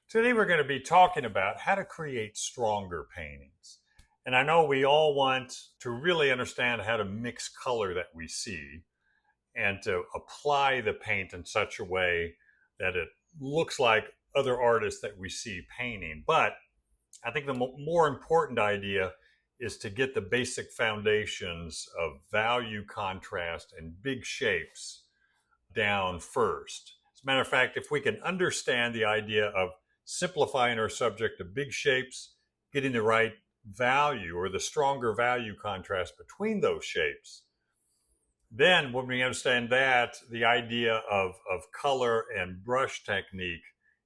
Today we're going to be talking about how to create stronger paintings. And I know we all want to really understand how to mix color that we see and to apply the paint in such a way that it looks like other artists that we see painting. But I think the more important idea is to get the basic foundations of value, contrast, and big shapes down first. As a matter of fact, if we can understand the idea of simplifying our subject to big shapes, getting the right value or the stronger value contrast between those shapes, then when we understand that, the idea of color and brush technique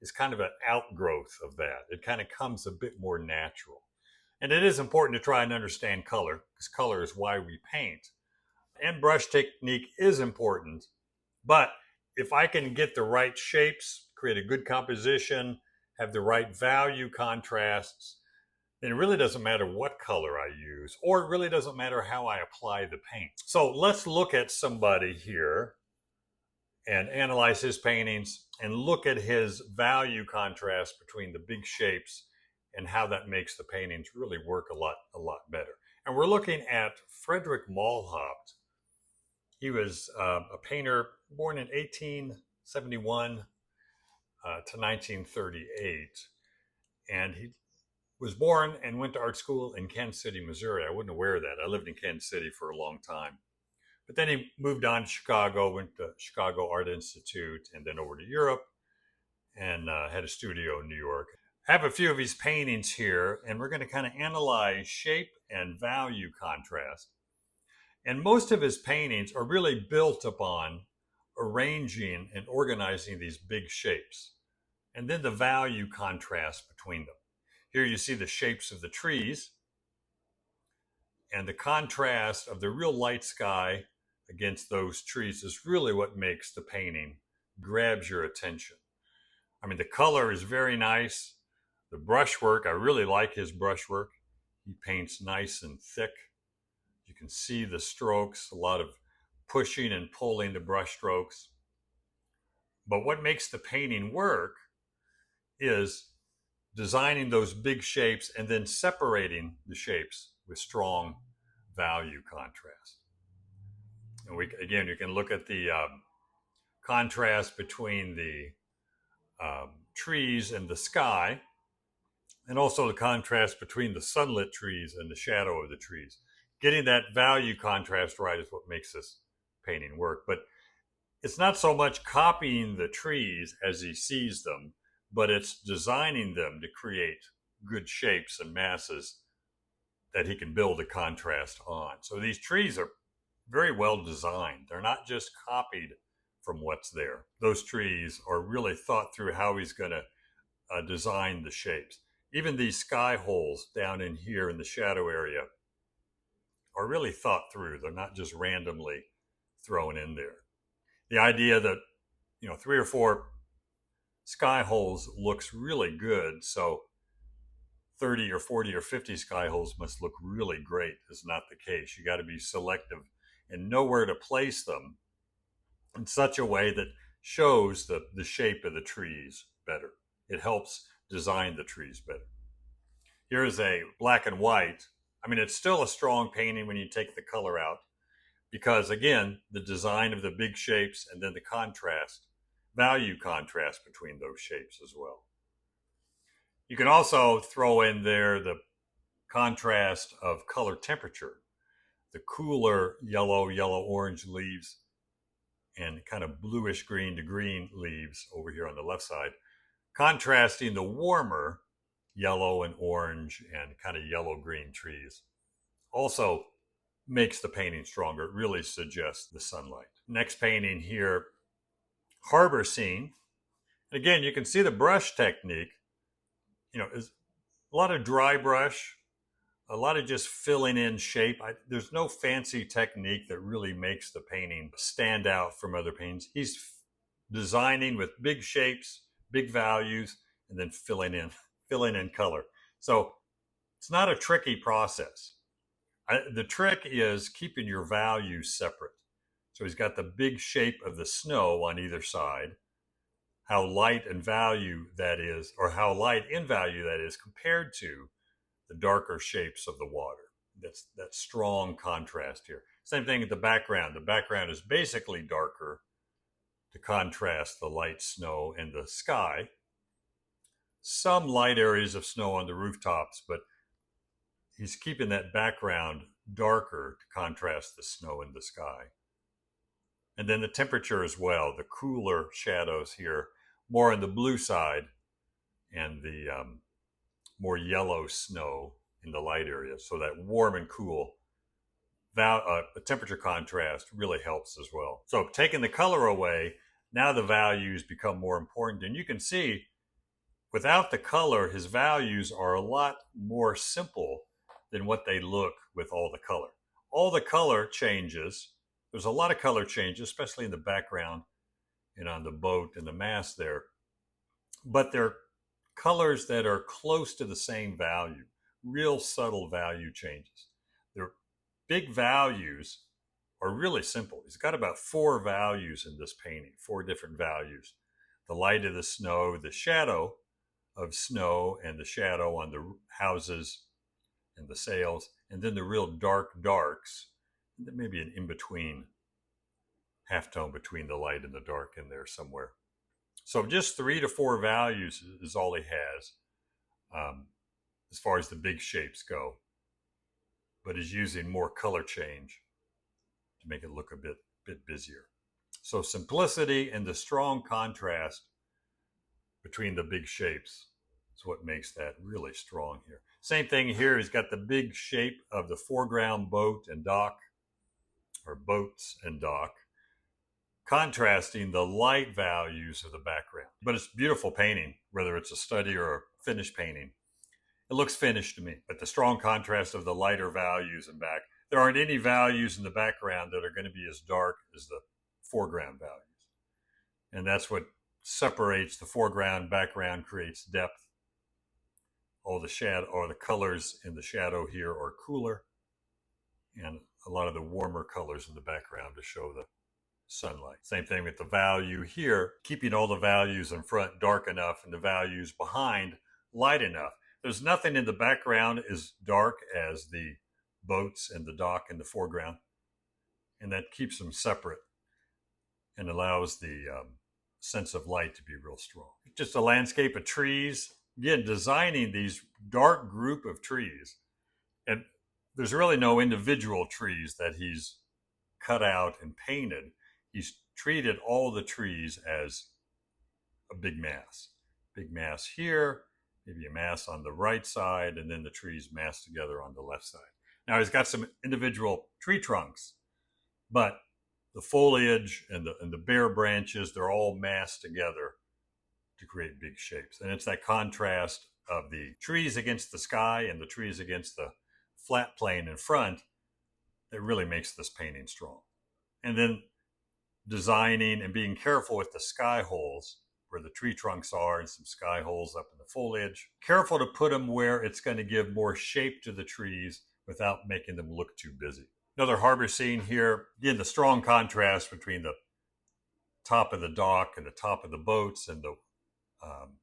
is kind of an outgrowth of that. It kind of comes a bit more natural. And it is important to try and understand color because color is why we paint. And brush technique is important, but if I can get the right shapes, create a good composition, have the right value contrasts, then it really doesn't matter what color I use, or it really doesn't matter how I apply the paint. So let's look at somebody here and analyze his paintings and look at his value contrast between the big shapes and how that makes the paintings really work a lot better. And we're looking at Friedrich Malhaupt. He was a painter born in 1871 to 1938. And he was born and went to art school in Kansas City, Missouri. I wasn't aware of that. I lived in Kansas City for a long time. But then he moved on to Chicago, went to Chicago Art Institute, and then over to Europe, and had a studio in New York. I have a few of his paintings here, and we're going to kind of analyze shape and value contrast. And most of his paintings are really built upon arranging and organizing these big shapes, and then the value contrast between them. Here you see the shapes of the trees, and the contrast of the real light sky against those trees is really what makes the painting, grabs your attention. I mean, the color is very nice. The brushwork, I really like his brushwork. He paints nice and thick. You can see the strokes, a lot of pushing and pulling the brush strokes. But what makes the painting work is designing those big shapes and then separating the shapes with strong value contrast. And again, you can look at the contrast between the trees and the sky, and also the contrast between the sunlit trees and the shadow of the trees. Getting that value contrast right is what makes this painting work. But it's not so much copying the trees as he sees them, but it's designing them to create good shapes and masses that he can build a contrast on. So these trees are very well designed. They're not just copied from what's there. Those trees are really thought through how he's going to design the shapes. Even these sky holes down in here in the shadow area are really thought through. They're not just randomly thrown in there. The idea that, 3 or 4 sky holes looks really good, so 30 or 40 or 50 sky holes must look really great is not the case. You got to be selective and know where to place them in such a way that shows the shape of the trees better. It helps design the trees better. Here's a black and white. I mean, it's still a strong painting when you take the color out because, again, the design of the big shapes and then the contrast, value contrast between those shapes as well. You can also throw in there the contrast of color temperature, the cooler yellow-orange leaves and kind of bluish green to green leaves over here on the left side, contrasting the warmer yellow and orange and kind of yellow-green trees. Also makes the painting stronger. It really suggests the sunlight. Next painting here, harbor scene. And again, you can see the brush technique. Is a lot of dry brush, a lot of just filling in shape. There's no fancy technique that really makes the painting stand out from other paintings. He's designing with big shapes, big values, and then filling in color. So it's not a tricky process. The trick is keeping your values separate. So he's got the big shape of the snow on either side. how light and value that is, or how light in value that is compared to the darker shapes of the water. That's that strong contrast here. Same thing at the background. The background is basically darker to contrast the light snow in the sky. Some light areas of snow on the rooftops, but he's keeping that background darker to contrast the snow in the sky. And then the temperature as well, the cooler shadows here, more on the blue side, and the more yellow snow in the light areas. So that warm and cool temperature contrast really helps as well. So taking the color away, now the values become more important. And you can see without the color, his values are a lot more simple than what they look with all the color. All the color changes. There's a lot of color changes, especially in the background and on the boat and the mast there. But they're colors that are close to the same value, real subtle value changes. Their big values are really simple. He's got about 4 values in this painting, 4 different values. The light of the snow, the shadow of snow, and the shadow on the houses and the sails, and then the real dark darks, maybe an in-between halftone between the light and the dark in there somewhere. So just 3 to 4 values is all he has as far as the big shapes go. But he's using more color change to make it look a bit busier. So simplicity and the strong contrast between the big shapes is what makes that really strong here. Same thing here, he's got the big shape of the foreground boat and dock, or boats and dock, contrasting the light values of the background. But it's beautiful painting, whether it's a study or a finished painting. It looks finished to me, but the strong contrast of the lighter values in back. There aren't any values in the background that are going to be as dark as the foreground values. And that's what separates the foreground, background, creates depth. All the shadow or the colors in the shadow here are cooler, and a lot of the warmer colors in the background to show the sunlight. Same thing with the value here, keeping all the values in front dark enough and the values behind light enough. There's nothing in the background as dark as the boats and the dock in the foreground, and that keeps them separate and allows the sense of light to be real strong. Just a landscape of trees. Again, designing these dark group of trees, and there's really no individual trees that he's cut out and painted. He's treated all the trees as a big mass. Big mass here, maybe a mass on the right side, and then the trees massed together on the left side. Now he's got some individual tree trunks, but the foliage and the bare branches, they're all massed together to create big shapes. And it's that contrast of the trees against the sky and the trees against the flat plane in front that really makes this painting strong. And then designing and being careful with the sky holes where the tree trunks are, and some sky holes up in the foliage. Careful to put them where it's going to give more shape to the trees without making them look too busy. Another harbor scene here. Again, the strong contrast between the top of the dock and the top of the boats and the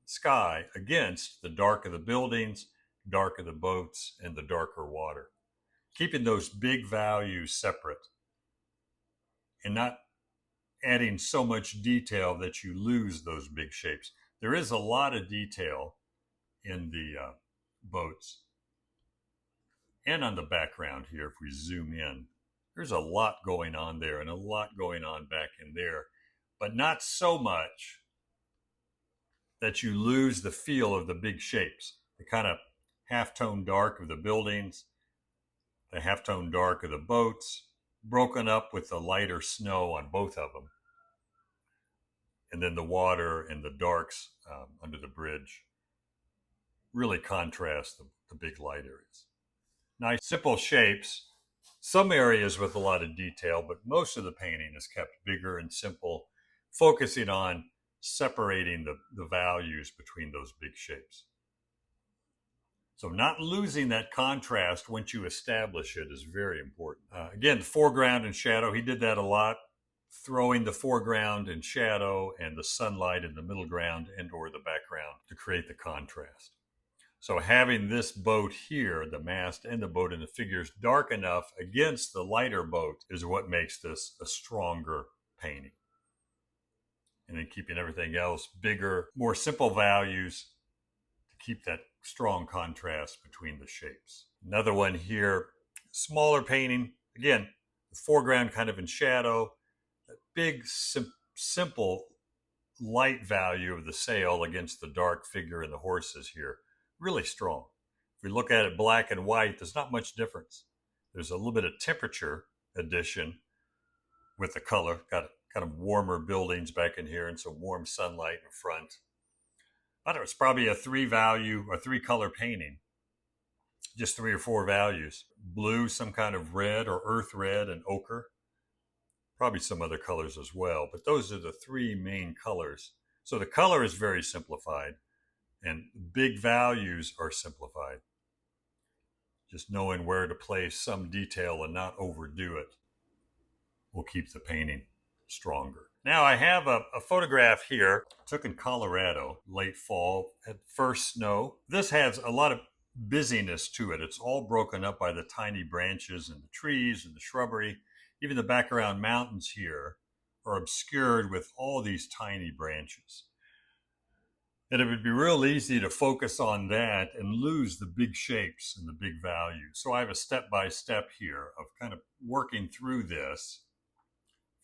sky against the dark of the buildings, dark of the boats, and the darker water. Keeping those big values separate and not adding so much detail that you lose those big shapes. There is a lot of detail in the boats and on the background here. If we zoom in, there's a lot going on there and a lot going on back in there, but not so much that you lose the feel of the big shapes, the kind of halftone dark of the buildings, the halftone dark of the boats, broken up with the lighter snow on both of them, and then the water and the darks under the bridge really contrast the big light areas. Nice simple shapes, some areas with a lot of detail, but most of the painting is kept bigger and simple, focusing on separating the values between those big shapes. So not losing that contrast once you establish it is very important. Again, the foreground and shadow, he did that a lot throwing the foreground in shadow and the sunlight in the middle ground and or the background to create the contrast. So having this boat here, the mast and the boat and the figures dark enough against the lighter boat is what makes this a stronger painting. And then keeping everything else bigger, more simple values to keep that strong contrast between the shapes. Another one here, smaller painting. Again, the foreground kind of in shadow, that big, simple light value of the sail against the dark figure and the horses here. Really strong. If we look at it black and white, there's not much difference. There's a little bit of temperature addition with the color. Got kind of warmer buildings back in here and some warm sunlight in front. I don't know, it's probably a 3-value or 3-color painting. Just 3 or 4 values. Blue, some kind of red or earth red and ochre. Probably some other colors as well, but those are the 3 main colors. So the color is very simplified. And big values are simplified. Just knowing where to place some detail and not overdo it will keep the painting stronger. Now I have a photograph here, took in Colorado, late fall, at first snow. This has a lot of busyness to it. It's all broken up by the tiny branches and the trees and the shrubbery. Even the background mountains here are obscured with all these tiny branches. And it would be real easy to focus on that and lose the big shapes and the big values. So I have a step-by-step here of kind of working through this.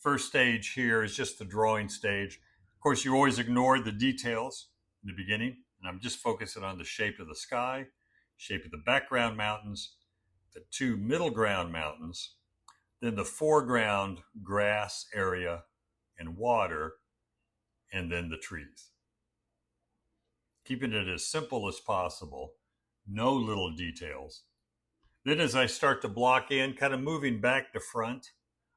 First stage here is just the drawing stage. Of course, you always ignore the details in the beginning, and I'm just focusing on the shape of the sky, shape of the background mountains, the 2 middle ground mountains, then the foreground grass area and water, and then the trees. Keeping it as simple as possible, no little details. Then as I start to block in, kind of moving back to front,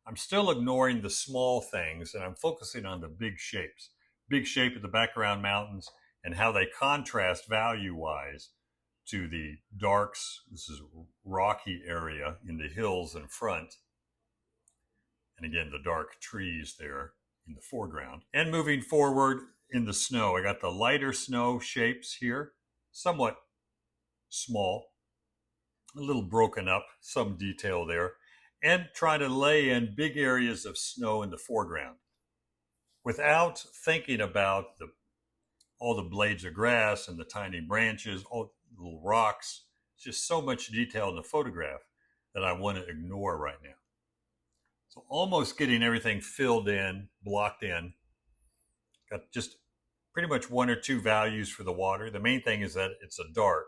I'm still ignoring the small things and I'm focusing on the big shapes. Big shape of the background mountains and how they contrast value-wise to the darks. This is rocky area in the hills in front. And again, the dark trees there in the foreground. And moving forward, in the snow, I got the lighter snow shapes here, somewhat small, a little broken up, some detail there, and trying to lay in big areas of snow in the foreground without thinking about all the blades of grass and the tiny branches, all the little rocks. It's just so much detail in the photograph that I want to ignore right now. So almost getting everything filled in, blocked in. Got just pretty much 1 or 2 values for the water. The main thing is that it's a dark.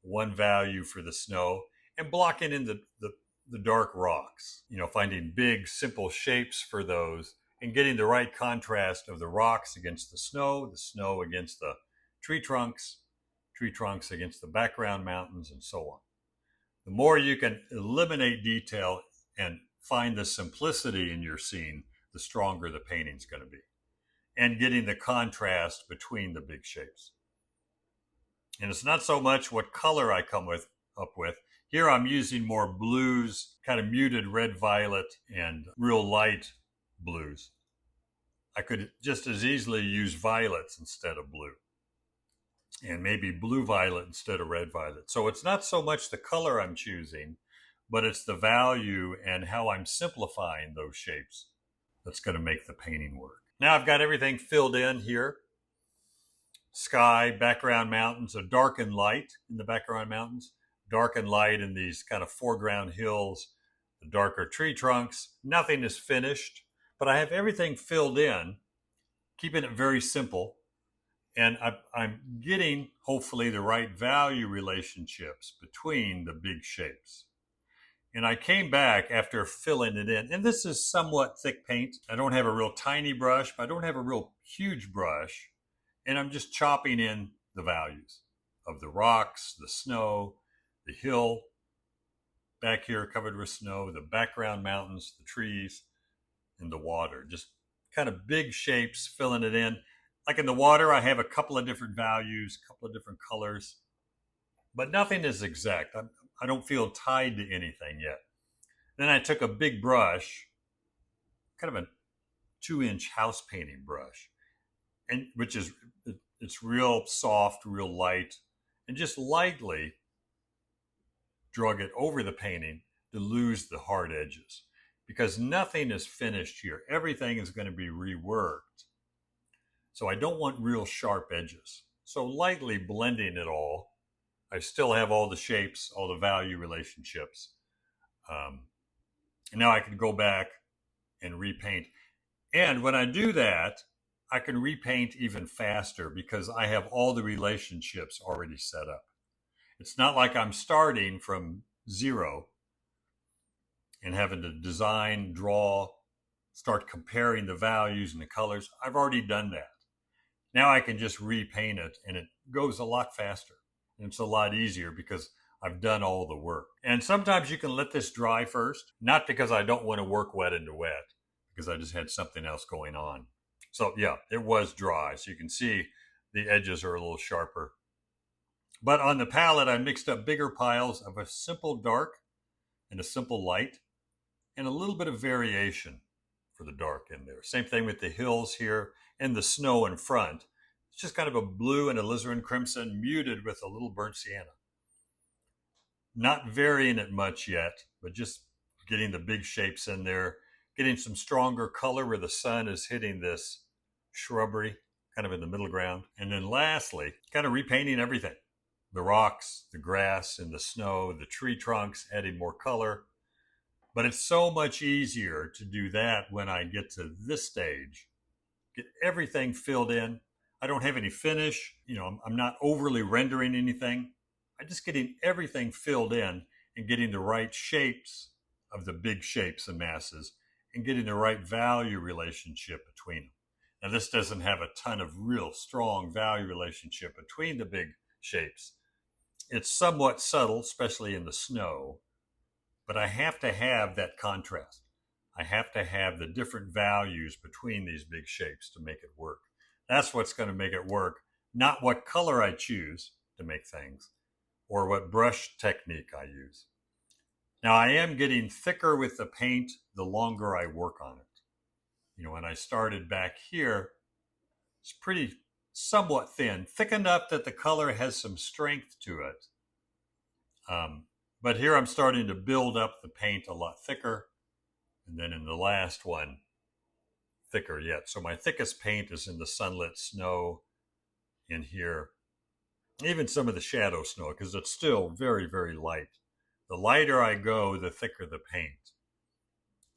1 value for the snow. And blocking in the dark rocks. You know, finding big, simple shapes for those. And getting the right contrast of the rocks against the snow against the tree trunks against the background mountains, and so on. The more you can eliminate detail and find the simplicity in your scene, the stronger the painting's going to be. And getting the contrast between the big shapes. And it's not so much what color I come up with. Here I'm using more blues, kind of muted red, violet, and real light blues. I could just as easily use violets instead of blue. And maybe blue violet instead of red violet. So it's not so much the color I'm choosing, but it's the value and how I'm simplifying those shapes that's going to make the painting work. Now I've got everything filled in here. Sky, background mountains, a dark and light in the background mountains, dark and light in these kind of foreground hills, the darker tree trunks. Nothing is finished, but I have everything filled in, keeping it very simple. And I'm getting, hopefully, the right value relationships between the big shapes. And I came back after filling it in. And this is somewhat thick paint. I don't have a real tiny brush, but I don't have a real huge brush. And I'm just chopping in the values of the rocks, the snow, the hill, back here covered with snow, the background mountains, the trees, and the water. Just kind of big shapes, filling it in. Like in the water, I have a couple of different values, a couple of different colors, but nothing is exact. I don't feel tied to anything yet. Then I took a big brush, kind of a 2-inch house painting brush, and it's real soft, real light, and just lightly drug it over the painting to lose the hard edges, because nothing is finished here. Everything is going to be reworked. So I don't want real sharp edges. So lightly blending it all, I still have all the shapes, all the value relationships. And now I can go back and repaint. And when I do that, I can repaint even faster because I have all the relationships already set up. It's not like I'm starting from zero and having to design, draw, start comparing the values and the colors. I've already done that. Now I can just repaint it, and it goes a lot faster. And it's a lot easier because I've done all the work. And sometimes you can let this dry first, not because I don't want to work wet into wet, because I just had something else going on. So yeah, it was dry. So you can see the edges are a little sharper. But on the palette, I mixed up bigger piles of a simple dark and a simple light, and a little bit of variation for the dark in there. Same thing with the hills here and the snow in front. It's just kind of a blue and alizarin crimson muted with a little burnt sienna. Not varying it much yet, but just getting the big shapes in there, getting some stronger color where the sun is hitting this shrubbery, kind of in the middle ground. And then lastly, kind of repainting everything. The rocks, the grass, and the snow, the tree trunks, adding more color. But it's so much easier to do that when I get to this stage. Get everything filled in. I don't have any finish. I'm not overly rendering anything. I'm just getting everything filled in and getting the right shapes of the big shapes and masses and getting the right value relationship between them. Now, this doesn't have a ton of real strong value relationship between the big shapes. It's somewhat subtle, especially in the snow, but I have to have that contrast. I have to have the different values between these big shapes to make it work. That's what's going to make it work, not what color I choose to make things or what brush technique I use. Now, I am getting thicker with the paint the longer I work on it. When I started back here, it's pretty somewhat thin, thick enough that the color has some strength to it. But here I'm starting to build up the paint a lot thicker. And then in the last one, thicker yet. So my thickest paint is in the sunlit snow in here. Even some of the shadow snow, because it's still very, very light. The lighter I go, the thicker the paint.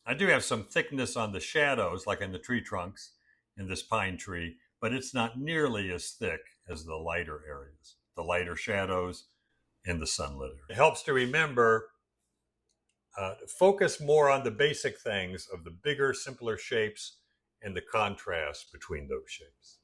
I do have some thickness on the shadows, like in the tree trunks in this pine tree, but it's not nearly as thick as the lighter areas, the lighter shadows in the sunlit area. It helps to remember focus more on the basic things of the bigger, simpler shapes and the contrast between those shapes.